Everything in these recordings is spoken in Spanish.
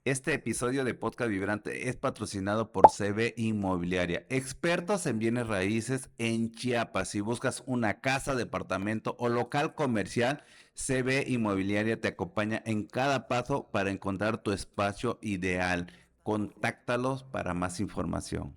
Este episodio de Podcast Vibrante es patrocinado por CB Inmobiliaria, expertos en bienes raíces en Chiapas. Si buscas una casa, departamento o local comercial, CB Inmobiliaria te acompaña en cada paso para encontrar tu espacio ideal. Contáctalos para más información.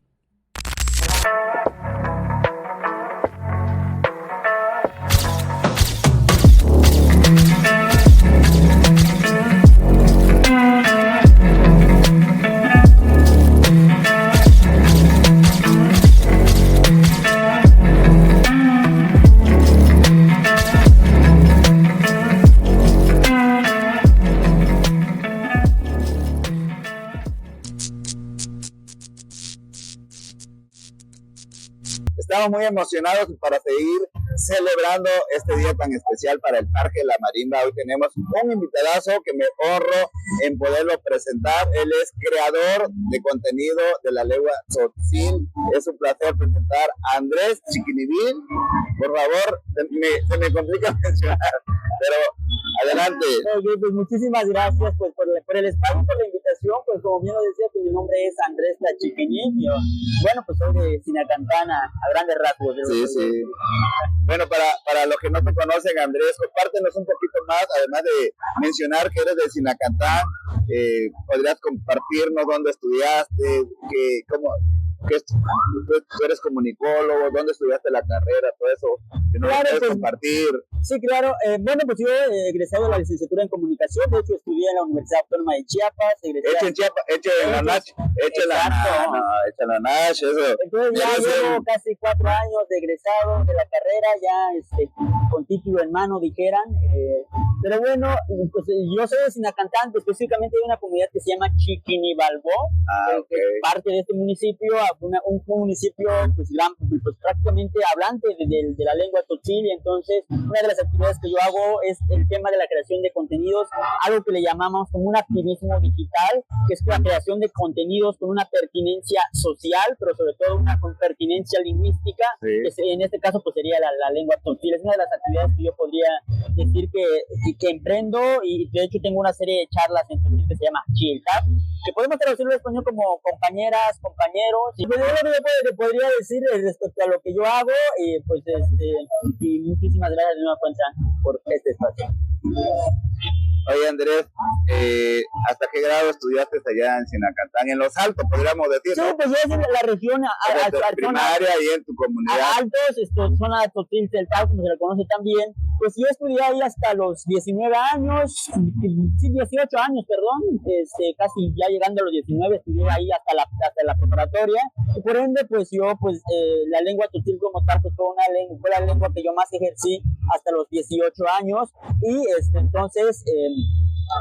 Estamos muy emocionados para seguir celebrando este día tan especial para el Parque La Marimba. Hoy tenemos un invitadazo que me honro en poderlo presentar. Él es creador de contenido de la lengua tzotzil. Es un placer presentar a Andrés Chiquinivil. Por favor, se me complica mencionar, pero adelante. Oye, pues muchísimas gracias pues, por el espacio, por la invitación. Pues como bien lo decía, pues, mi nombre es Andrés Chiquinivil. Bueno, pues soy de Sinacantana, a grandes rasgos. Sí. Bueno, para los que no te conocen, Andrés, compártenos un poquito más, además de mencionar que eres de Sinacantán, podrías compartirnos dónde estudiaste, tú eres comunicólogo, dónde estudiaste la carrera, todo eso, si no claro, puedes pues, compartir. Sí, claro. Bueno, pues yo he egresado de la licenciatura en comunicación. De hecho, estudié en la Universidad Autónoma de Chiapas. Hecho en Chiapas, hecho en la Nach, hecho en la Nach, eso. Entonces ya llevo casi 4 años de egresado de la carrera, ya con título en mano, dijeran. Pero bueno, pues yo soy de Sinacantán, específicamente de una comunidad que se llama Chiquinibalbó, que es parte de este municipio, un municipio pues prácticamente hablante de la lengua tzotzil. Y entonces una de las actividades que yo hago es el tema de la creación de contenidos, algo que le llamamos como un activismo digital, que es la creación de contenidos con una pertinencia social, pero sobre todo una con pertinencia lingüística, que en este caso pues sería la lengua tzotzil. Es una de las actividades que yo podría decir que emprendo, y de hecho tengo una serie de charlas en tzotzil que se llama Chiltap, que podemos traducirlo en español como compañeras, compañeros, y pues yo lo que te podría decir respecto a lo que yo hago, y muchísimas gracias de nueva cuenta por este espacio. Oye, Andrés, ¿hasta qué grado estudiaste allá en Sinacantán? En Los Altos, podríamos decir, sí, ¿no? pues yo es la región primaria y en tu comunidad. Altos, zona Tzotzil Teltal, como se la conoce también. Pues yo estudié ahí hasta los 19 años, sí, 18 años, perdón, casi ya llegando a los 19, estudié ahí hasta la preparatoria, y por ende, pues yo, la lengua tzotzil como tal, pues fue la lengua que yo más ejercí hasta los 18 años, y entonces,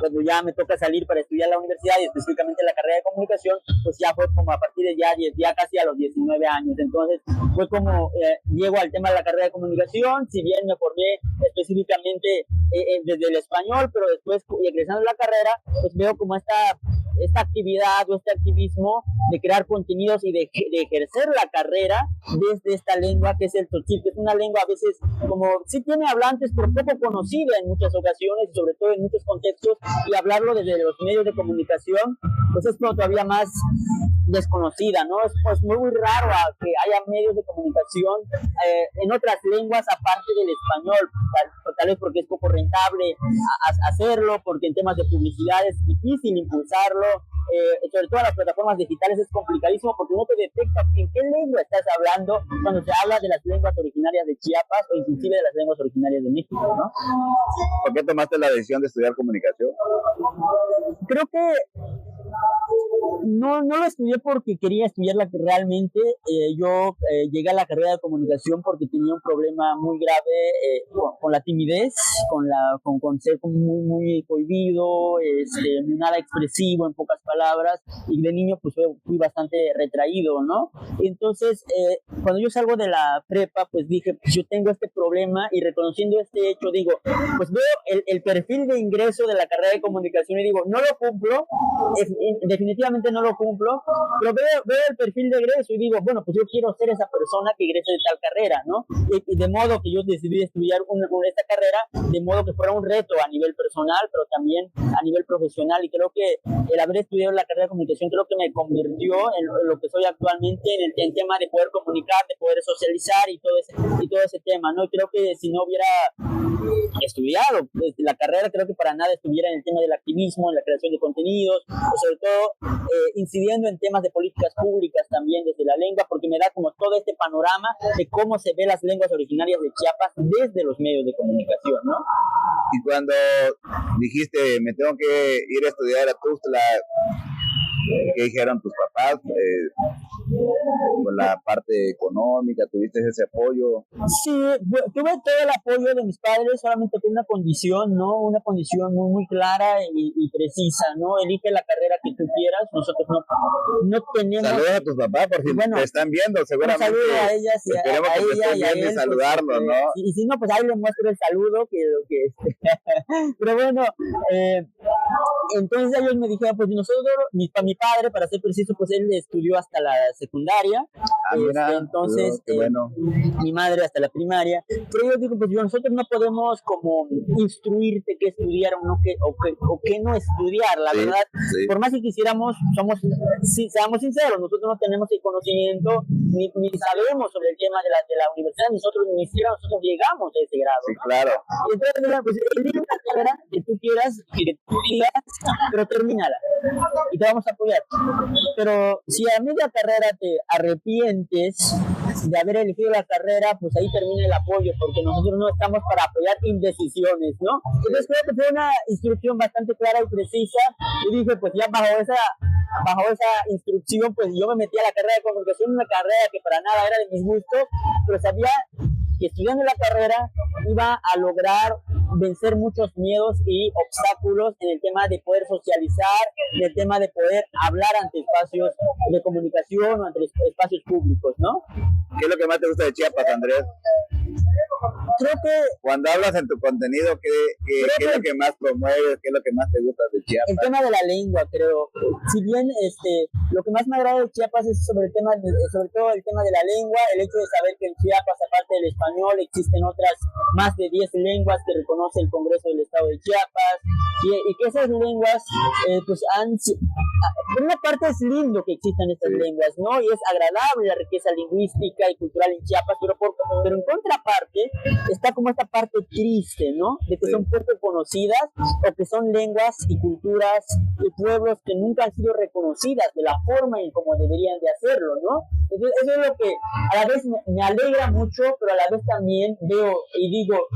cuando ya me toca salir para estudiar la universidad y específicamente la carrera de comunicación, pues ya fue como a partir de ya casi a los 19 años. Entonces fue como llego al tema de la carrera de comunicación, si bien me formé específicamente desde el español, pero después egresando a la carrera, pues veo como esta actividad o este activismo de crear contenidos y de ejercer la carrera desde esta lengua que es el tzotzil, que es una lengua a veces como sí tiene hablantes, pero poco conocida en muchas ocasiones y sobre todo en muchos contextos, y hablarlo desde los medios de comunicación pues es todavía más desconocida, ¿no? Es pues muy raro que haya medios de comunicación en otras lenguas aparte del español, tal vez porque es poco rentable hacerlo, porque en temas de publicidad es difícil impulsarlo, sobre todo las plataformas digitales es complicadísimo porque no te detecta en qué lengua estás hablando cuando se habla de las lenguas originarias de Chiapas o inclusive de las lenguas originarias de México, ¿no? ¿Por qué tomaste la decisión de estudiar comunicación? Creo que no lo estudié porque quería estudiarla realmente. Yo llegué a la carrera de comunicación porque tenía un problema muy grave con la timidez, con ser muy, muy cohibido, nada expresivo en pocas palabras. palabras, y de niño pues fui bastante retraído, ¿no? Entonces, cuando yo salgo de la prepa, pues dije, pues yo tengo este problema, y reconociendo este hecho, digo, pues veo el perfil de ingreso de la carrera de comunicación y digo, no lo cumplo, definitivamente no lo cumplo, pero veo el perfil de egreso y digo, bueno, pues yo quiero ser esa persona que egrese de tal carrera, ¿no? Y de modo que yo decidí estudiar esta carrera, de modo que fuera un reto a nivel personal, pero también a nivel profesional, y creo que el haber estudiado la carrera de comunicación creo que me convirtió en lo que soy actualmente, en el tema de poder comunicar, de poder socializar y todo ese tema, ¿no? Y creo que si no hubiera estudiado pues, la carrera, creo que para nada estuviera en el tema del activismo, en la creación de contenidos, o sobre todo incidiendo en temas de políticas públicas también desde la lengua, porque me da como todo este panorama de cómo se ve las lenguas originarias de Chiapas desde los medios de comunicación, ¿no? Y cuando dijiste, me tengo que ir a estudiar a Tuxtla, ¿qué dijeron tus papás? Por la parte económica, ¿tuviste ese apoyo? Sí, tuve todo el apoyo de mis padres, solamente con una condición, ¿no? Una condición muy, muy clara y precisa, ¿no? Elige la carrera que tú quieras, nosotros no tenemos... Saludos a tus papás, porque bueno, te están viendo, seguramente. Un saludo a ellas y esperemos a que ella y a él. saludarlo, pues, ¿no? Y si no, pues ahí le muestro el saludo, pero bueno, entonces ellos me dijeron, pues nosotros, mi padre, para ser preciso, pues él estudió hasta la secundaria, mira, entonces bueno. Mi madre hasta la primaria, pero yo digo, pues nosotros no podemos como instruirte qué estudiar o qué no estudiar, la verdad, por más que quisiéramos, seamos sinceros, nosotros no tenemos el conocimiento, ni sabemos sobre el tema de la universidad, ni siquiera nosotros llegamos a ese grado, sí, ¿no? Claro. Y entonces, pues, elige una carrera que tú quieras, que tú digas, pero termínala, y te vamos a apoyar. Pero si a media carrera te arrepientes de haber elegido la carrera, pues ahí termina el apoyo, porque nosotros no estamos para apoyar indecisiones, ¿no? Entonces creo que fue una instrucción bastante clara y precisa, y dije, pues ya bajo esa instrucción, pues yo me metí a la carrera de comunicación, una carrera que para nada era de mis gustos, pero sabía que estudiando la carrera iba a lograr vencer muchos miedos y obstáculos en el tema de poder socializar, en el tema de poder hablar ante espacios de comunicación o ante espacios públicos, ¿no? ¿Qué es lo que más te gusta de Chiapas, Andrés? Creo que cuando hablas en tu contenido, ¿qué es lo que más promueves? ¿Qué es lo que más te gusta de Chiapas? El tema de la lengua, creo. Si bien lo que más me agrada de Chiapas es sobre todo el tema de la lengua, el hecho de saber que en Chiapas, aparte del español, existen otras más de 10 lenguas que reconoce el Congreso del Estado de Chiapas, y que esas lenguas, pues por una parte es lindo que existan estas lenguas, ¿no? Y es agradable la riqueza lingüística y cultural en Chiapas, pero en contraparte está como esta parte triste, ¿no? De que son poco conocidas, o que son lenguas y culturas y pueblos que nunca han sido reconocidas de la forma en como deberían de hacerlo, ¿no? Entonces eso es lo que a la vez me alegra mucho, pero a la vez también veo y digo,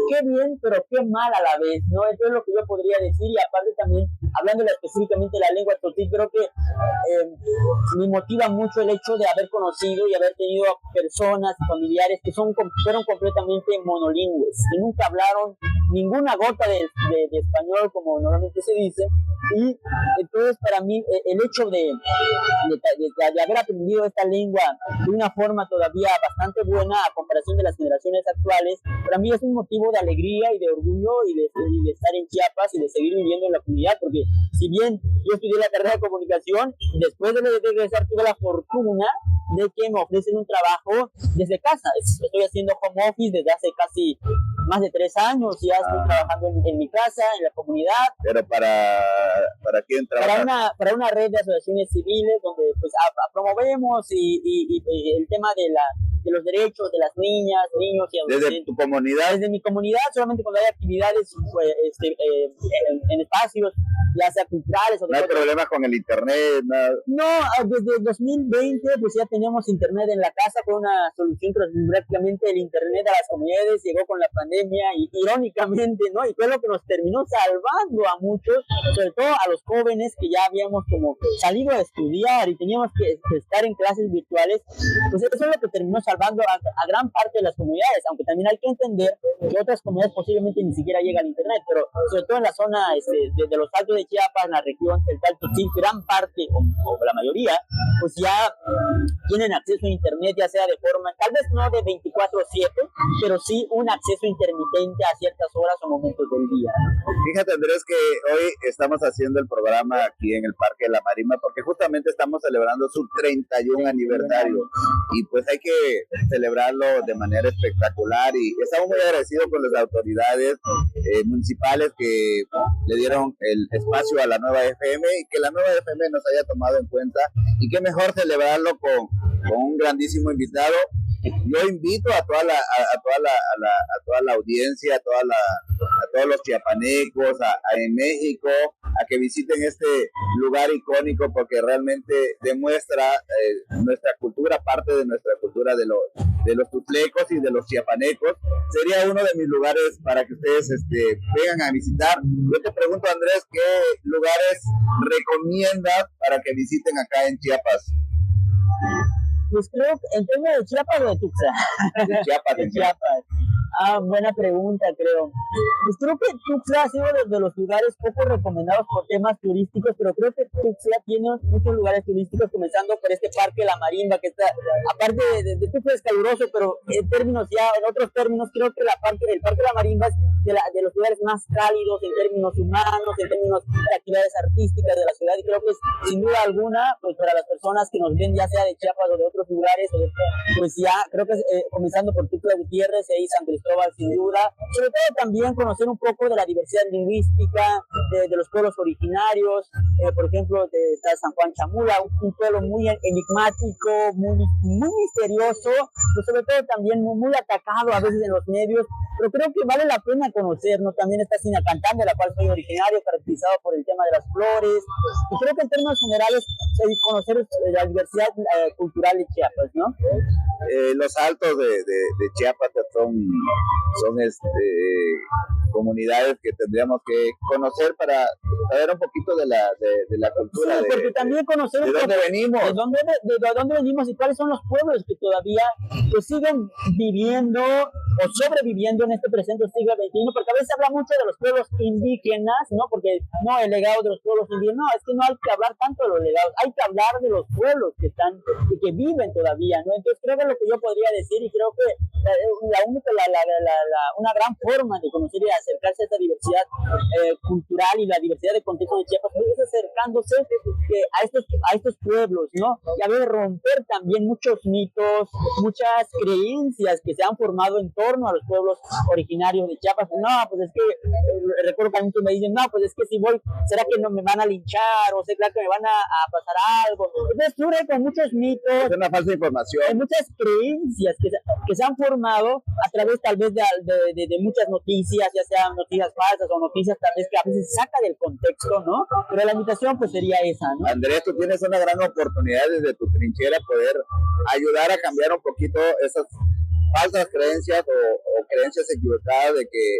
qué bien, pero qué mal a la vez, ¿no? Eso es lo que yo podría decir, y aparte también, hablando específicamente de la lengua tzotzil, creo que me motiva mucho el hecho de haber conocido y haber tenido personas y familiares que fueron completamente monolingües, que nunca hablaron ninguna gota de español, como normalmente se dice, y entonces para mí el hecho de haber aprendido esta lengua de una forma todavía bastante buena a comparación de las generaciones actuales, para mí es un motivo de alegría y de orgullo y de estar en Chiapas y de seguir viviendo en la comunidad, porque si bien yo estudié la carrera de comunicación, después de regresar tuve la fortuna de que me ofrecen un trabajo desde casa. Estoy haciendo home office desde hace casi más de 3 años, ya estoy trabajando en mi casa, en la comunidad. ¿Pero para quién trabaja? Para una red de asociaciones civiles donde pues promovemos y el tema de los derechos de las niñas, niños y adolescentes. ¿Desde tu comunidad? Desde mi comunidad, solamente cuando hay actividades pues, en espacios, ya sea culturales o de... ¿No hay problemas con el internet? No, desde 2020 pues ya teníamos internet en la casa, fue una solución que prácticamente el internet a las comunidades llegó con la pandemia, y irónicamente, ¿no? Y fue lo que nos terminó salvando a muchos, sobre todo a los jóvenes que ya habíamos como salido a estudiar y teníamos que estar en clases virtuales, pues eso es lo que terminó salvando salvando a gran parte de las comunidades, aunque también hay que entender que otras comunidades posiblemente ni siquiera llegan al internet, pero sobre todo en la zona de los altos de Chiapas, en la región central, gran parte o la mayoría, pues ya tienen acceso a internet, ya sea de forma, tal vez no de 24/7, pero sí un acceso intermitente a ciertas horas o momentos del día, ¿no? Fíjate, Andrés, que hoy estamos haciendo el programa aquí en el Parque de la Marimba porque justamente estamos celebrando su 31 aniversario y pues hay que celebrarlo de manera espectacular y estamos muy agradecidos con las autoridades municipales que le dieron el espacio a la nueva FM y que la nueva FM nos haya tomado en cuenta, y qué mejor celebrarlo con un grandísimo invitado. Yo invito a toda la audiencia, a todos los chiapanecos, en México, a que visiten este lugar icónico porque realmente demuestra nuestra cultura, parte de nuestra cultura de los tutlecos y de los chiapanecos. Sería uno de mis lugares para que ustedes vengan a visitar. Yo te pregunto, Andrés, ¿qué lugares recomiendas para que visiten acá en Chiapas? Pues creo que en tema de Chiapas o de Tuxtla. De Chiapas. De Chiapas. Buena pregunta, creo. Pues creo que Tuxtla ha sido de los lugares poco recomendados por temas turísticos, pero creo que Tuxtla tiene muchos lugares turísticos, comenzando por este Parque de la Marimba, que está, aparte de Tuxtla es caluroso, pero en otros términos, creo que el Parque de la Marimba es de los lugares más cálidos en términos humanos, en términos de actividades artísticas de la ciudad, y creo que es, sin duda alguna, pues para las personas que nos ven, ya sea de Chiapas o de otros lugares, pues ya creo que comenzando por Tuxtla Gutiérrez y San Cristóbal, sin duda, sobre todo también conocer un poco de la diversidad lingüística de los pueblos originarios, por ejemplo, está San Juan Chamula, un pueblo muy enigmático, muy misterioso, pero sobre todo también muy atacado a veces en los medios, pero creo que vale la pena conocernos. También está Sinacantán, de la cual soy originario, caracterizado por el tema de las flores, y creo que en términos generales conocer la diversidad cultural de Chiapas, ¿no? Los altos de Chiapas son comunidades que tendríamos que conocer para saber un poquito de la cultura. Sí, porque también conocer de dónde venimos. De dónde venimos y cuáles son los pueblos que todavía pues, siguen viviendo o sobreviviendo en este presente siglo XXI, porque a veces se habla mucho de los pueblos indígenas, ¿no? Porque no, el legado de los pueblos indígenas, no, es que no hay que hablar tanto de los legados, hay que hablar de los pueblos que están y que viven todavía, ¿no? Entonces creo que es lo que yo podría decir, y creo que una gran forma de conocer y acercarse a esta diversidad cultural y la diversidad de contextos de Chiapas es acercándose a estos pueblos, ¿no? Y a ver, romper también muchos mitos, muchas creencias que se han formado en torno a los pueblos originarios de Chiapas. No, pues es que recuerdo que a muchos me dicen, no, pues es que si voy, ¿será que no me van a linchar? O será que me van a pasar algo. Entonces surge con muchos mitos, es una falsa información. Hay muchas creencias que se han formado a través tal vez de muchas noticias, ya sean noticias falsas o noticias tal vez que a veces saca del contexto, ¿no? Pero la invitación pues sería esa, ¿no? Andrés, tú tienes una gran oportunidad desde tu trinchera poder ayudar a cambiar un poquito esas falsas creencias o creencias equivocadas de que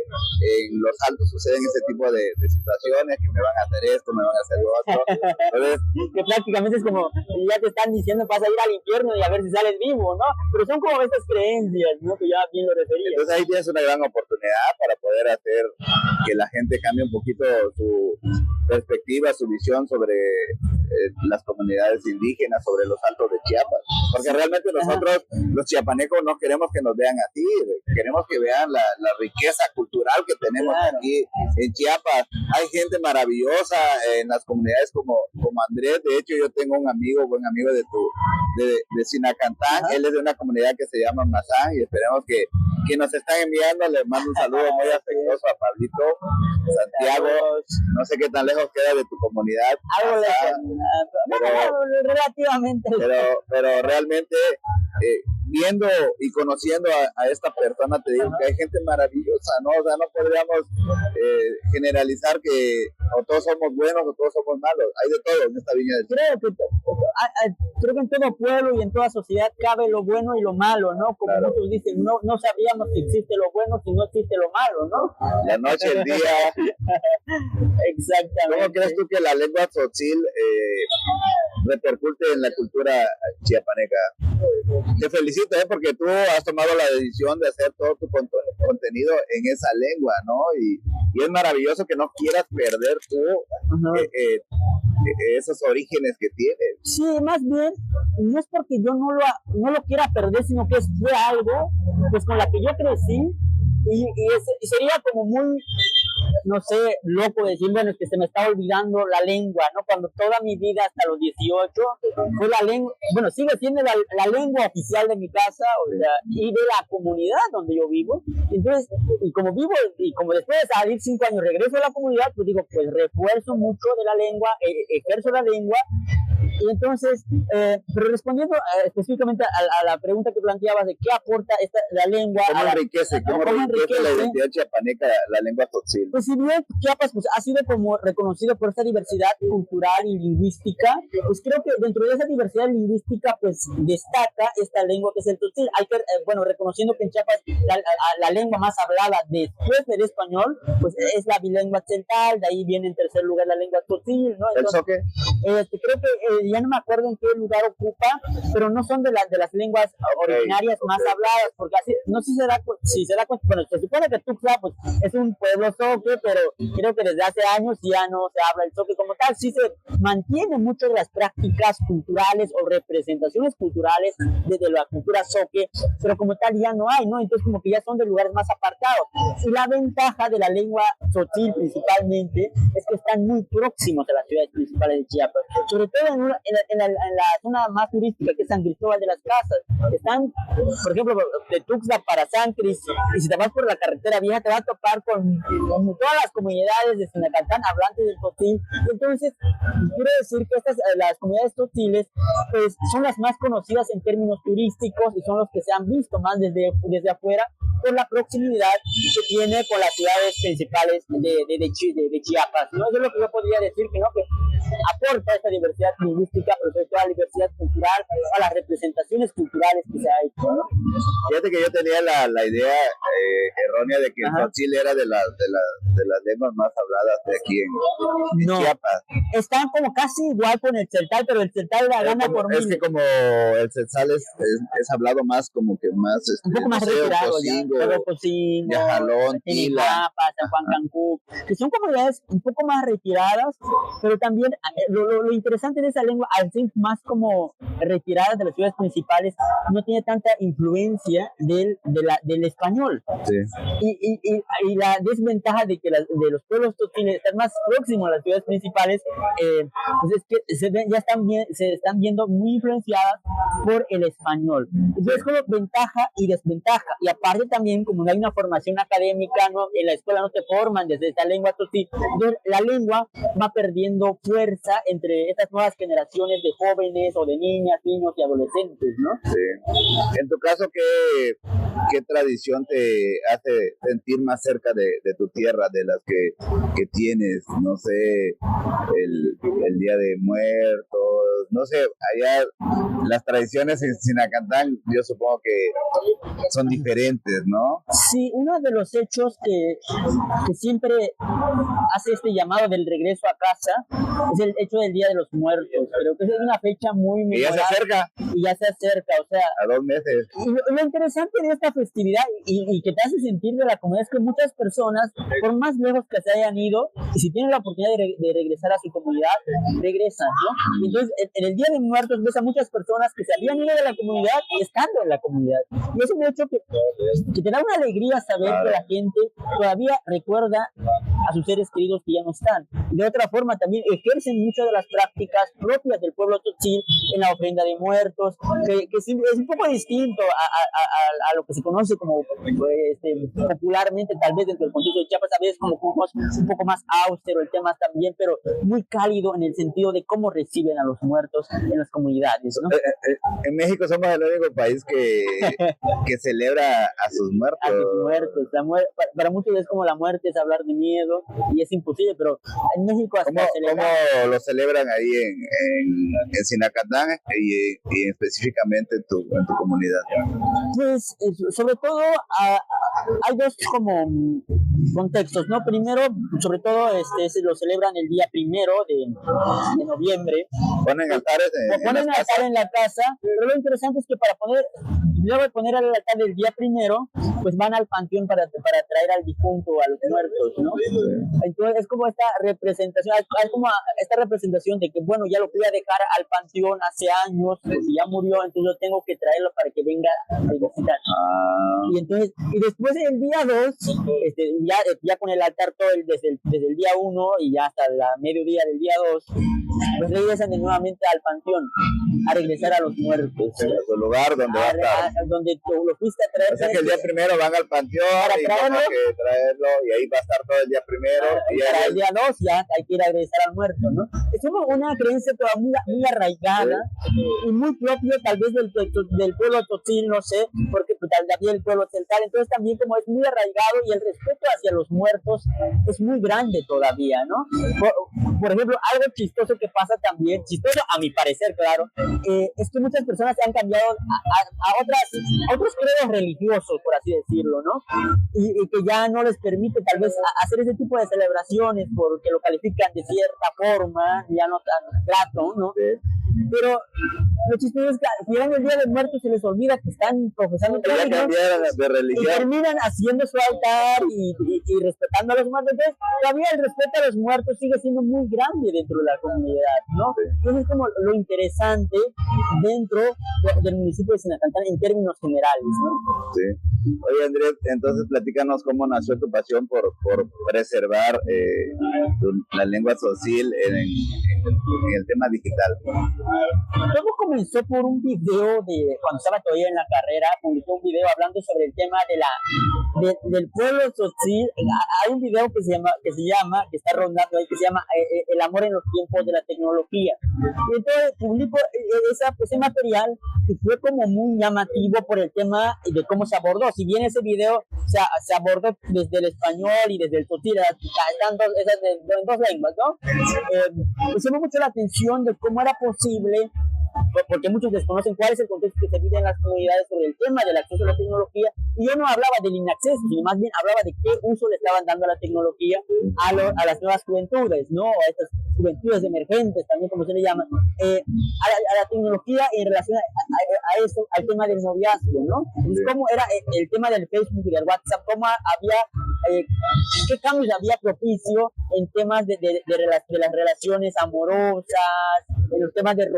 en los altos suceden ese tipo de situaciones, que me van a hacer esto, me van a hacer lo otro. Entonces, que prácticamente es como, ya te están diciendo vas a ir al infierno y a ver si sales vivo, ¿no? Pero son como estas creencias, ¿no? Que ya bien lo refería. Entonces ahí tienes una gran oportunidad para poder hacer que la gente cambie un poquito su perspectiva, su visión sobre las comunidades indígenas, sobre los altos de Chiapas, porque realmente nosotros, los chiapanecos, no queremos que nos vean así, queremos que vean la riqueza cultural que tenemos aquí en Chiapas. Hay gente maravillosa en las comunidades como Andrés. De hecho, yo tengo un buen amigo de Sinacantán. Él es de una comunidad que se llama Mazán, y esperemos que nos están enviando. Les mando un saludo muy afectuoso a Pablito, Santiago. No sé qué tan lejos queda de tu comunidad. Algo relativamente. Pero realmente viendo y conociendo a esta persona, te digo que hay gente maravillosa, ¿no? O sea, no podríamos generalizar que o todos somos buenos o todos somos malos. Hay de todo en esta viña del Señor. Creo que en todo pueblo y en toda sociedad cabe lo bueno y lo malo, ¿no? Como muchos dicen, no sabríamos si existe lo bueno si no existe lo malo, ¿no? La noche, el día. Exactamente. ¿Cómo crees tú que la lengua tzotzil repercute en la cultura chiapaneca. Te felicito, porque tú has tomado la decisión de hacer todo tu contenido en esa lengua, ¿no? Y es maravilloso que no quieras perder tú esos orígenes que tienes. Sí, más bien, no es porque yo no lo quiera perder, sino que fue algo pues con la que yo crecí y sería como muy, no sé, loco decir, bueno, es que se me está olvidando la lengua, ¿no? Cuando toda mi vida hasta los 18 fue la lengua, bueno, sigue siendo la lengua oficial de mi casa, o sea, y de la comunidad donde yo vivo. Entonces, y como después de salir 5 años regreso a la comunidad, pues digo, pues refuerzo mucho de la lengua, ejerzo la lengua. Y entonces, pero respondiendo específicamente a la pregunta que planteabas de qué aporta la lengua. ¿Cómo enriquece la identidad chiapaneca, la lengua tzotzil? Pues si bien Chiapas pues, ha sido como reconocido por esta diversidad cultural y lingüística, pues creo que dentro de esa diversidad lingüística pues destaca esta lengua que es el tzotzil. Hay que, reconociendo que en Chiapas la lengua más hablada después del español, pues es la bilengua tzeltal, de ahí viene en tercer lugar la lengua tzotzil, ¿no? Entonces, ¿el zoque? Creo que ya no me acuerdo en qué lugar ocupa, pero no son de las lenguas originarias más habladas, porque así, no sé si se da cuenta, bueno, se supone que Tuxtla pues, es un pueblo zoque, pero creo que desde hace años ya no se habla el zoque como tal, sí se mantiene mucho de las prácticas culturales o representaciones culturales de la cultura zoque, pero como tal ya no hay, ¿no? Entonces como que ya son de lugares más apartados. Y la ventaja de la lengua tzotzil principalmente es que están muy próximos a las ciudades principales de Chiapas, sobre todo en la zona más turística que es San Cristóbal de las Casas. Están, por ejemplo, de Tuxtla para San Cris, y si te vas por la carretera vieja te vas a topar con todas las comunidades de Sinacantán hablantes del tzotzil. Entonces, quiero decir que las comunidades tzotziles pues, son las más conocidas en términos turísticos y son los que se han visto más desde afuera por la proximidad que tiene con las ciudades principales de Chiapas, ¿no? Eso es lo que yo podría decir, que no, que aporta esta diversidad lingüística, pero sobre todo la diversidad cultural, a las representaciones culturales que se ha hecho, ¿no? Fíjate que yo tenía la idea errónea de que el tzotzil era de las lenguas más habladas de aquí en Chiapas. Están como casi igual con el tzeltal, pero el tzeltal la gana por mil. Es que como el tzeltal es hablado más como que más un poco más retirado, Cocingo, Yajalón, Tila, San Juan Cancún, que son comunidades un poco más retiradas, pero también lo interesante de esa lengua, al ser más como retirada de las ciudades principales, no tiene tanta influencia del español. Sí. Y la desventaja de que de los pueblos tzotzil están más próximos a las ciudades principales, pues es que se están viendo muy influenciadas por el español. Entonces es como ventaja y desventaja. Y aparte también, como no hay una formación académica, ¿no? En la escuela no te forman desde esta lengua tzotzil, entonces la lengua va perdiendo fuerza entre estas nuevas generaciones de jóvenes o de niñas, niños y adolescentes, ¿no? Sí. En tu caso, ¿qué tradición te hace sentir más cerca de tu tierra, de las que tienes? No sé, el Día de Muertos, no sé, allá las tradiciones en Sinacantán yo supongo que son diferentes, ¿no? Sí, uno de los hechos que siempre hace este llamado del regreso a casa es el hecho del Día de los Muertos. Creo que es una fecha muy memorable. Y ya se acerca. O sea, a 2 meses. Y lo interesante de esta festividad y que te hace sentir de la comunidad es que muchas personas, por más lejos que se hayan ido, y si tienen la oportunidad de regresar a su comunidad, regresan, ¿no? Entonces, en el Día de Muertos ves a muchas personas que se habían ido de la comunidad estando en la comunidad. Y es un hecho que te da una alegría saber que la gente todavía recuerda a sus seres queridos que ya no están. De otra forma, también ejercen muchas de las prácticas propias del pueblo tzotzil en la ofrenda de muertos, que es un poco distinto a lo que se conoce como popularmente, tal vez dentro del contexto de Chiapas, a veces como un poco más austero el tema también, pero muy cálido en el sentido de cómo reciben a los muertos en las comunidades, ¿no? En México somos el único país que celebra a sus muertos. A sus muertos. Para muchos es como la muerte es hablar de miedo, hacerlo y es imposible, pero en México hasta ¿Cómo lo celebran ahí en Sinacantán y específicamente en tu comunidad? Pues sobre todo hay dos como contextos, ¿no? Primero, sobre todo se lo celebran el día 1 de noviembre. Ponen altares ponen altar en la casa, pero lo interesante es que luego de poner el altar el día 1, pues van al panteón para traer al difunto, a los muertos, ¿no? Entonces es como esta representación, es como esta representación de que, bueno, ya lo fui a dejar al panteón hace años, pues ya murió, entonces yo tengo que traerlo para que venga a visitar. Y entonces, y después el día 2, ya con el altar todo desde el día 1 y ya hasta la mediodía del día 2, pues regresan nuevamente al panteón a regresar a los muertos. A su lugar donde va a estar. Donde tú lo fuiste a traer. O sea que el día 1 van al panteón para y traerlo y ahí va a estar todo el día 1 y para el día 2 ya hay que ir a regresar al muerto, ¿no? Es una creencia toda muy arraigada y muy propio tal vez del pueblo tzotzil, no sé, porque pues, también el pueblo celtal, entonces también como es muy arraigado y el respeto hacia los muertos es muy grande todavía, ¿no? Por ejemplo, algo chistoso que pasa también, chistoso a mi parecer, claro, es que muchas personas se han cambiado a otros credos religiosos, por así decirlo, ¿no? Y que ya no les permite tal vez hacer ese tipo de celebraciones porque lo califican de cierta forma, ya no tan grato, ¿no? Sí. Pero lo chistoso es que llegan el Día de Muertos y se les olvida que están profesando de religión y terminan haciendo su altar y respetando a los muertos. Entonces, todavía el respeto a los muertos sigue siendo muy grande dentro de la comunidad, ¿no? Sí. Eso es como lo interesante dentro del municipio de Sinacantán en términos generales, ¿no? Sí. Oye, Andrés, entonces platícanos cómo nació tu pasión por preservar la lengua tzotzil en el tema digital. Todo comenzó por un video cuando estaba todavía en la carrera, publicó un video hablando sobre el tema del pueblo tzotzil. Hay un video que que está rondando ahí, que se llama El amor en los tiempos de la tecnología. Y entonces publicó ese material y fue como muy llamativo por el tema de cómo se abordó. Si bien ese video se abordó desde el español y desde el tzotzil, están en dos lenguas, ¿no? Pues llamó mucho la atención de cómo era posible, porque muchos desconocen cuál es el contexto que se vive en las comunidades sobre el tema del acceso a la tecnología, y yo no hablaba del inacceso, sino más bien hablaba de qué uso le estaban dando a la tecnología a las nuevas juventudes, ¿no? A estas juventudes emergentes, también como se le llama, a la tecnología en relación a eso, al tema del noviazgo, ¿no? Entonces, cómo era el tema del Facebook y del WhatsApp, cómo había, qué cambios había propicio en temas de las relaciones amorosas, en los temas de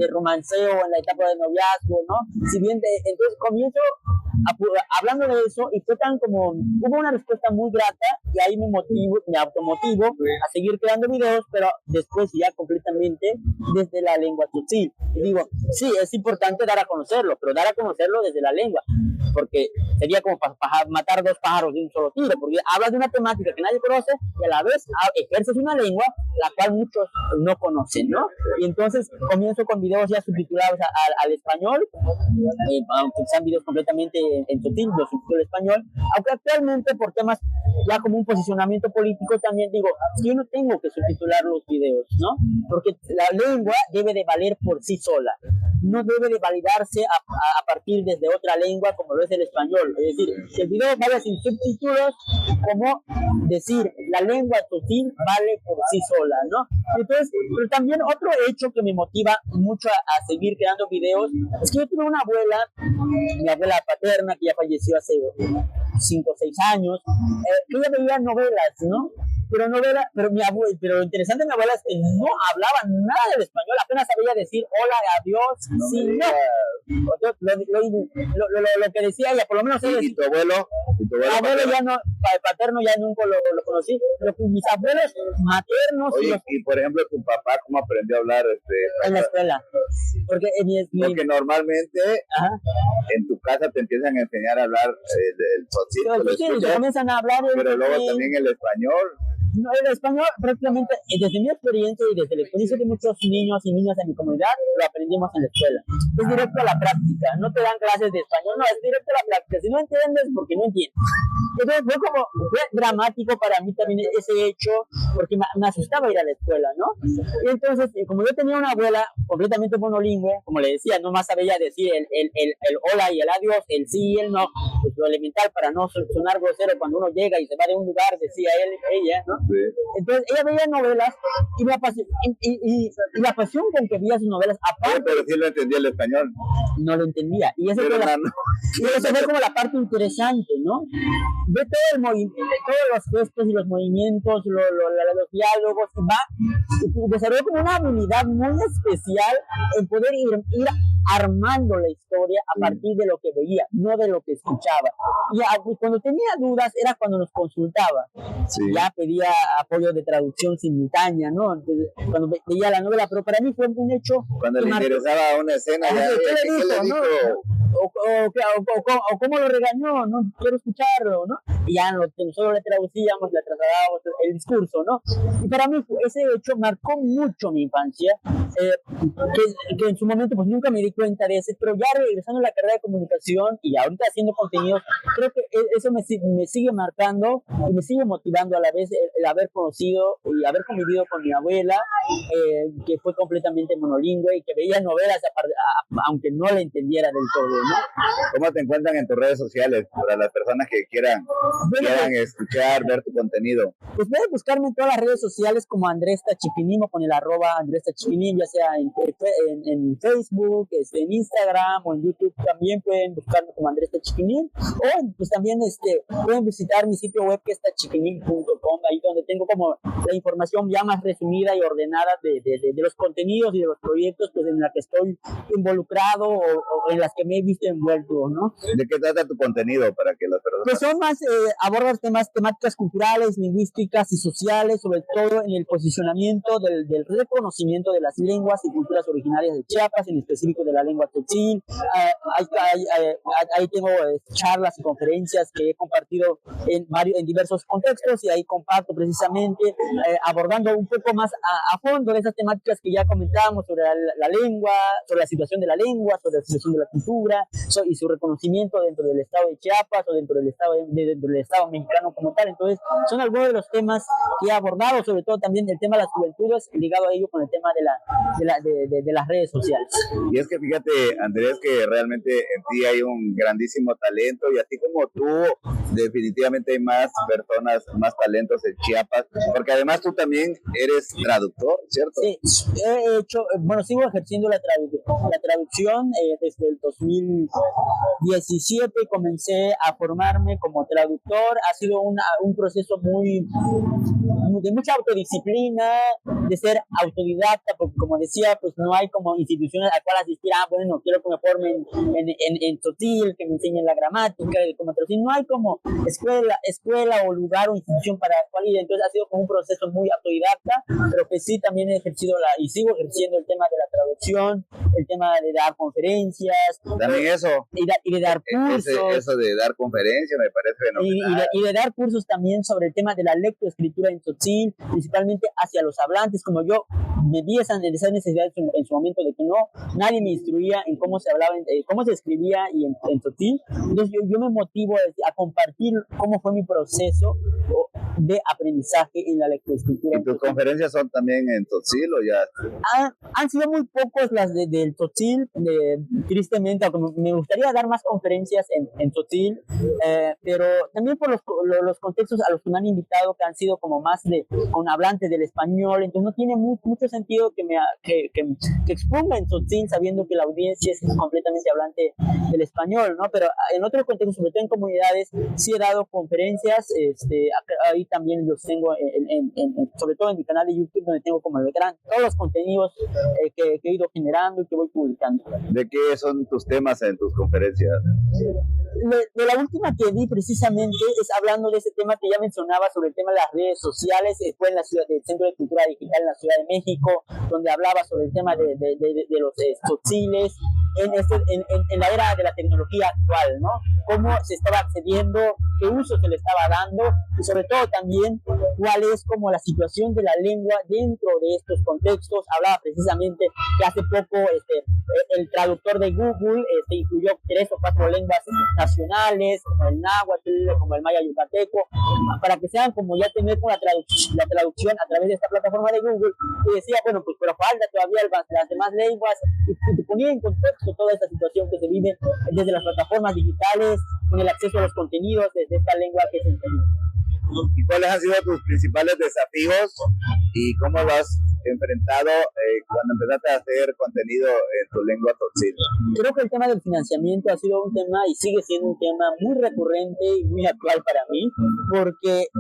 romanceo en la etapa de noviazgo, ¿no? Si bien, entonces comienzo hablando de eso y fue tan como, hubo una respuesta muy grata y ahí me automotivo a seguir creando videos, pero después ya completamente desde la lengua tzotzil. Y digo, sí, es importante dar a conocerlo, pero dar a conocerlo desde la lengua, porque sería como para matar dos pájaros de un solo tiro, porque hablas de una temática que nadie conoce y a la vez ejerces una lengua la cual muchos no conocen, ¿no? Y entonces comienzo con videos ya subtitulados al español, aunque sean videos completamente en tzotzil, los subtítulos español, aunque actualmente por temas ya como un posicionamiento político también digo, yo no tengo que subtitular los videos, ¿no? Porque la lengua debe de valer por sí sola, no debe de validarse a partir desde otra lengua como lo es el español. Es decir, si el video vale sin subtítulos, como decir, la lengua tzotzil vale por sí sola, ¿no? Entonces, pero también otro hecho que me motiva mucho a seguir creando videos es que yo tuve una abuela, mi abuela paterna, que ya falleció hace 5 o 6 años, que ella veía novelas, ¿no? Pero lo interesante de mi abuela es que no hablaba nada del español, apenas sabía decir hola, adiós, sí, no. Lo que decía ella, por lo menos ella. ¿Y tu abuelo? Mi abuelo ya no, paterno ya nunca lo conocí, pero mis abuelos maternos. Oye, y por ejemplo, tu papá, ¿cómo aprendió a hablar? En la escuela. Porque normalmente en tu casa te empiezan a enseñar a hablar el tzotzil, sí, comienzan a hablar pero luego también el español. No, el español prácticamente, desde mi experiencia y desde la experiencia de muchos niños y niñas de mi comunidad, lo aprendimos en la escuela. Es directo a la práctica, no te dan clases de español, no, es directo a la práctica. Si no entiendes, porque no entiendes. Entonces fue dramático para mí también ese hecho, porque me asustaba ir a la escuela, ¿no? Y entonces, como yo tenía una abuela completamente monolingüe, como le decía, no más sabía decir el hola y el adiós, el sí y el no, pues lo elemental para no sonar grosero cuando uno llega y se va de un lugar, decía ella, ¿no? Sí. Entonces ella veía novelas y la pasión con que veía sus novelas, aparte... Pero sí lo entendía el español. No lo entendía. Y eso fue como la parte interesante, ¿no? Ve todo el movimiento, todos los gestos y los movimientos, los diálogos, y desarrolló como una habilidad muy especial en poder ir armando la historia a partir de lo que veía, no de lo que escuchaba. Y cuando tenía dudas era cuando nos consultaba. Sí. Ya pedía apoyo de traducción simultánea, ¿no? Entonces, cuando veía la novela, pero para mí fue un hecho... Cuando le interesaba una escena, ¿qué le dijo? O cómo lo regañó, no quiero escucharlo, ¿no? Y ya nosotros le traducíamos, le trasladábamos el discurso, ¿no? Y para mí ese hecho marcó mucho mi infancia, que en su momento pues nunca me di cuenta de eso, pero ya regresando a la carrera de comunicación y ahorita haciendo contenidos, creo que eso me sigue marcando y me sigue motivando a la vez el haber conocido y haber convivido con mi abuela, que fue completamente monolingüe y que veía novelas aunque no la entendiera del todo, ¿no? ¿Cómo te encuentran en tus redes sociales para las personas que quieran escuchar, ver tu contenido? Pues pueden buscarme en todas las redes sociales como Andrés Tachipinim o con el @Andrés Tachipinim, ya sea en Facebook, en Instagram o en YouTube. También pueden buscarme como Andrés Tachipinim, o pues también pueden visitar mi sitio web que es tachipinim.com, ahí donde tengo como la información ya más resumida y ordenada de los contenidos y de los proyectos pues en la que estoy involucrado o en las que me he visto envuelto, ¿no? ¿De qué trata tu contenido para que las personas... Pues son más, abordan temáticas culturales, lingüísticas y sociales, sobre todo en el posicionamiento del reconocimiento de las lenguas y culturas originarias de Chiapas, en específico de la lengua tzotzil. Ahí tengo charlas y conferencias que he compartido en diversos contextos, y ahí comparto precisamente abordando un poco más a fondo de esas temáticas que ya comentábamos sobre la lengua, sobre la situación de la lengua, sobre la situación de la cultura y su reconocimiento dentro del estado de Chiapas o dentro del estado mexicano como tal. Entonces son algunos de los temas que he abordado, sobre todo también el tema de las juventudes, ligado a ello con el tema de las redes sociales. Y es que fíjate, Andrés, que realmente en ti hay un grandísimo talento, y así como tú, definitivamente hay más personas, más talentos en Chiapas, porque además tú también eres traductor, ¿cierto? Sí, sigo ejerciendo la traducción desde el 2017, comencé a formarme como traductor. Ha sido un proceso de mucha autodisciplina, de ser autodidacta, porque como decía, pues no hay como instituciones a las cuales asistir, bueno, quiero que me formen en tzotzil, que me enseñen la gramática, como traducir. No hay como escuela o lugar o institución para cual ir. Entonces ha sido como un proceso muy autodidacta, pero que sí también he ejercido y sigo ejerciendo el tema de la traducción, el tema de dar conferencias. También eso. Y de dar cursos. Eso de dar conferencias me parece fenomenal. Y de dar cursos también sobre el tema de la lectoescritura en tzotzil, principalmente hacia los hablantes, como yo me vi esa necesidad en su momento de que nadie me instruía en cómo se hablaba, cómo se escribía y en tzotzil. Entonces yo me motivo a compartir cómo fue mi proceso de aprendizaje en la lectoescritura. ¿Y tus conferencias son también en tzotzil o ya? Han sido muy pocos las del tzotzil, tristemente, aunque me gustaría dar más conferencias en tzotzil, pero también por los contextos a los que me han invitado, que han sido como más con hablantes del español. Entonces no tiene mucho sentido que exponga en tzotzil sabiendo que la audiencia es completamente hablante del español, ¿no? Pero en otros contextos, sobre todo en comunidades, sí he dado conferencias. Ahí también los tengo sobre todo en mi canal de YouTube, donde tengo como todos los contenidos que he ido generando y que voy publicando. ¿De qué son tus temas en tus conferencias? De la última que vi precisamente es hablando de ese tema que ya mencionaba, sobre el tema de las redes sociales. Fue en la ciudad del Centro de Cultura Digital en la Ciudad de México, donde hablaba sobre el tema de los tzotziles. en la era de la tecnología actual, ¿no? Cómo se estaba accediendo, qué uso se le estaba dando y sobre todo también cuál es como la situación de la lengua dentro de estos contextos. Hablaba precisamente que hace poco el traductor de Google incluyó 3 o 4 lenguas nacionales, como el náhuatl, como el maya yucateco, para que sean como ya tener con la traducción a través de esta plataforma de Google, y decía, bueno, pues pero falta todavía las demás lenguas, y ponía en contexto toda esta situación que se vive desde las plataformas digitales, con el acceso a los contenidos desde esta lengua que es entendida. ¿Y cuáles han sido tus principales desafíos y cómo lo has enfrentado cuando empezaste a hacer contenido en tu lengua tzotzil? Creo que el tema del financiamiento ha sido un tema y sigue siendo un tema muy recurrente y muy actual para mí, porque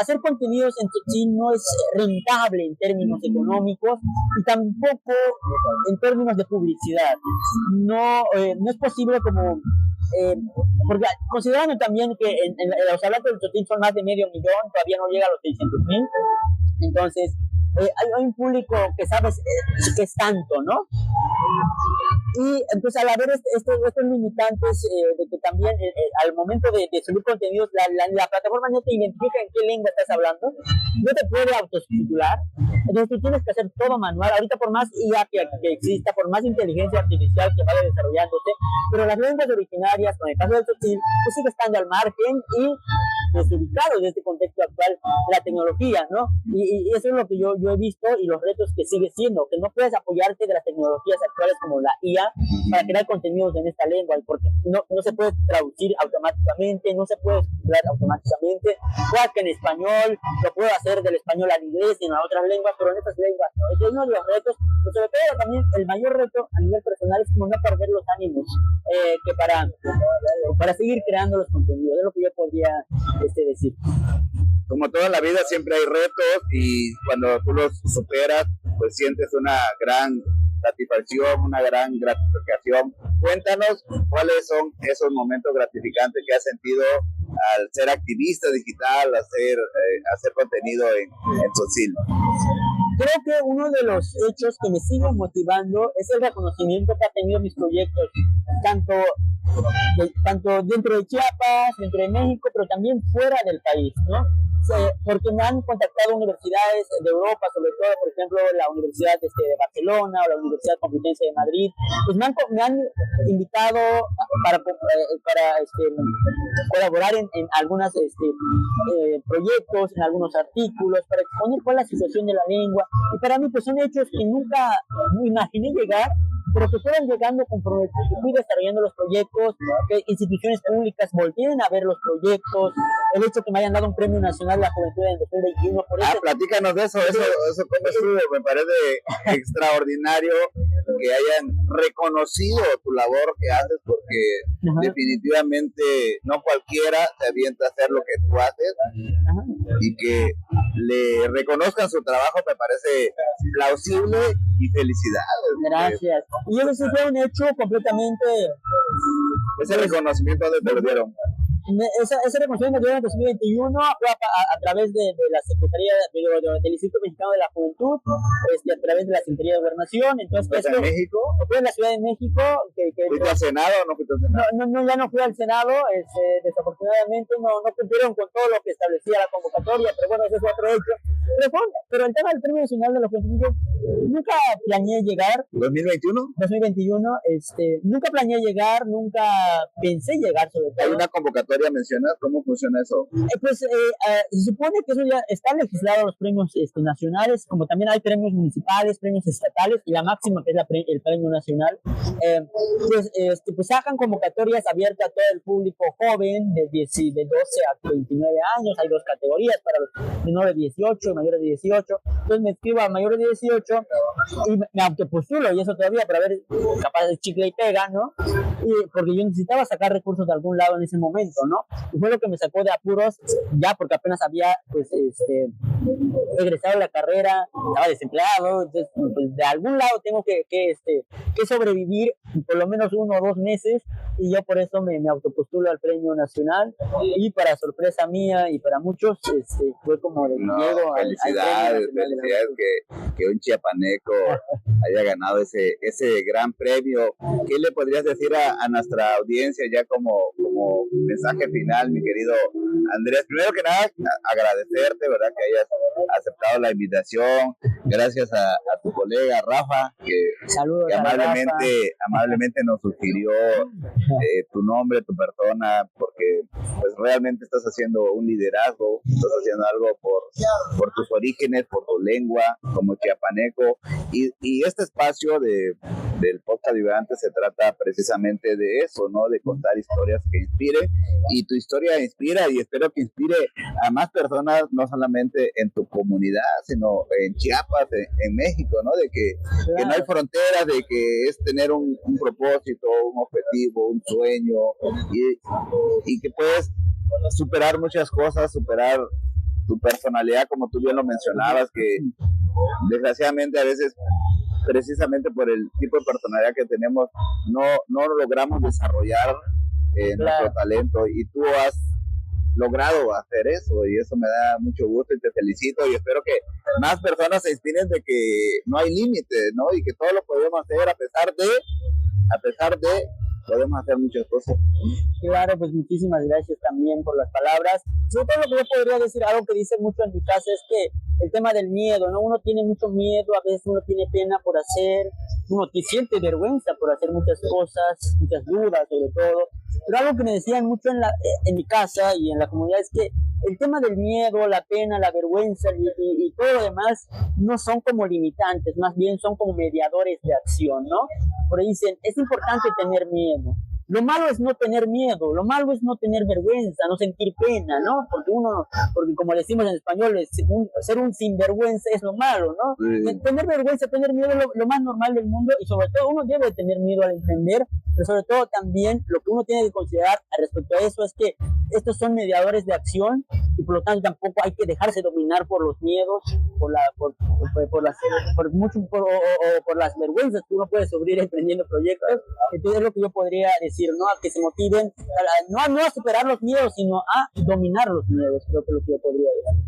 hacer contenidos en tzotzil no es rentable en términos económicos y tampoco en términos de publicidad. No es posible como... porque considerando también que en los hablantes del tzotzil son más de 500,000, todavía no llega a los 600,000, entonces hay un público que sabes que es tanto, ¿no? Y entonces al haber estos limitantes de que también al momento de subir contenidos la plataforma no te identifica en qué lengua estás hablando, no te puede autosubtitular, entonces tú tienes que hacer todo manual. Ahorita por más IA que exista, por más inteligencia artificial que vaya desarrollándose, pero las lenguas originarias, con el caso del tzotzil, pues sigue estando al margen y desubicados de este contexto actual de la tecnología, ¿no? Y eso es lo que yo he visto y los retos que sigue siendo, que no puedes apoyarte de las tecnologías actuales como la IA para crear contenidos en esta lengua, porque no se puede traducir automáticamente, no se puede subtitular automáticamente, igual que en español, lo puedo hacer del español al inglés y en las otras lenguas, pero en estas lenguas no. Este es uno de los retos, pero sobre todo también el mayor reto a nivel personal es como no perder los ánimos, que para seguir creando los contenidos, es lo que yo podría decir. Como toda la vida siempre hay retos y cuando tú los superas, pues sientes una gran satisfacción, una gran gratificación. Cuéntanos cuáles son esos momentos gratificantes que has sentido al ser activista digital, hacer contenido en tzotzil. Creo que uno de los hechos que me sigue motivando es el reconocimiento que ha tenido mis proyectos, tanto dentro de Chiapas, dentro de México, pero también fuera del país, ¿no? Porque me han contactado universidades de Europa, sobre todo, por ejemplo, la Universidad de Barcelona o la Universidad Complutense de Madrid, pues me han invitado para colaborar en algunos proyectos, en algunos artículos, para exponer cuál es la situación de la lengua, y para mí pues son hechos que nunca me imaginé llegar, pero que fueran llegando conforme fui desarrollando los proyectos, que instituciones públicas volteen a ver los proyectos, el hecho que me hayan dado un premio nacional de la juventud en 2021. Platícanos de eso cómo estuvo, me parece extraordinario que hayan reconocido tu labor que haces, porque definitivamente no cualquiera se avienta a hacer lo que tú haces. Y que le reconozcan su trabajo me parece plausible y felicidades. Gracias. Y eso sí fue un hecho completamente... Ese reconocimiento de perdieron. Ese reconocimiento me dio en 2021 a través de la Secretaría del Instituto Mexicano de la Juventud, a través de la Secretaría de Gobernación. Entonces, ¿Estás en México? Fue en la Ciudad de México. ¿Fuiste al Senado o no fuiste al Senado? No, ya no fui al Senado. Desafortunadamente no cumplieron con todo lo que establecía la convocatoria, pero bueno, ese es otro hecho. Pero el tema del Premio Nacional de la Juventud, yo nunca planeé llegar. ¿2021? 2021, nunca planeé llegar, nunca pensé llegar, sobre todo. ¿Hay una convocatoria mencionas? ¿Cómo funciona eso? Se supone que eso ya está legislado, los premios nacionales, como también hay premios municipales, premios estatales, y la máxima que es el premio nacional. Pues sacan convocatorias abiertas a todo el público joven, de 12 a 29 años, hay 2 categorías para los menores de 18 y mayores de 18, entonces me escribo a mayores de 18 y me autopostulo, y eso todavía para ver capaz de chicle y pega, ¿no? Porque yo necesitaba sacar recursos de algún lado en ese momento, ¿no? Y fue lo que me sacó de apuros, ya porque apenas había egresado de la carrera, estaba desempleado, entonces pues, de algún lado tengo que sobrevivir por lo menos 1 o 2 meses, y yo por eso me autopostulo al Premio Nacional, y para sorpresa mía y para muchos fue como de llego felicidades que un chiapaneco haya ganado ese gran premio. ¿Qué le podrías decir a nuestra audiencia ya como mensaje final, mi querido Andrés? Primero que nada, agradecerte, ¿verdad?, que hayas aceptado la invitación. Gracias a tu colega Rafa, que amablemente nos sugirió tu nombre, tu persona, porque pues realmente estás haciendo un liderazgo, estás haciendo algo por tus orígenes, por tu lengua, como chiapaneco, y este espacio del podcast Vibrante se trata precisamente de eso, ¿no? De contar historias que inspiren, y tu historia inspira, y espero que inspire a más personas, no solamente en tu comunidad, sino en Chiapas, en México, ¿no? De que no hay fronteras, de que es tener un propósito, un objetivo, un sueño, y que puedes superar muchas cosas, superar tu personalidad, como tú bien lo mencionabas, que desgraciadamente a veces, precisamente por el tipo de personalidad que tenemos, no logramos desarrollar nuestro talento, y tú has logrado hacer eso, y eso me da mucho gusto y te felicito, y espero que más personas se inspiren de que no hay límites, ¿no? Y que todo lo podemos hacer a pesar de podemos hacer muchas cosas. Claro, pues muchísimas gracias también por las palabras. Sobre todo lo que yo podría decir, algo que dice mucho en mi casa, es que el tema del miedo, ¿no? Uno tiene mucho miedo, a veces uno tiene pena por hacer, uno siente vergüenza por hacer muchas cosas, muchas dudas sobre todo. Pero algo que me decían mucho en mi casa y en la comunidad es que el tema del miedo, la pena, la vergüenza y todo lo demás no son como limitantes, más bien son como mediadores de acción, ¿no? Por ahí dicen, es importante tener miedo. Lo malo es no tener miedo, lo malo es no tener vergüenza, no sentir pena, ¿no? Porque como decimos en español, ser un sinvergüenza es lo malo, ¿no? Sí. Tener vergüenza, tener miedo es lo más normal del mundo, y sobre todo uno debe tener miedo al emprender, pero sobre todo también lo que uno tiene que considerar respecto a eso es que estos son mediadores de acción, y por lo tanto tampoco hay que dejarse dominar por los miedos, por las vergüenzas que uno puede sufrir emprendiendo proyectos. Entonces es lo que yo podría decir, ¿no? A que se motiven, no a superar los miedos, sino a dominar los miedos, creo que es lo que yo podría decir.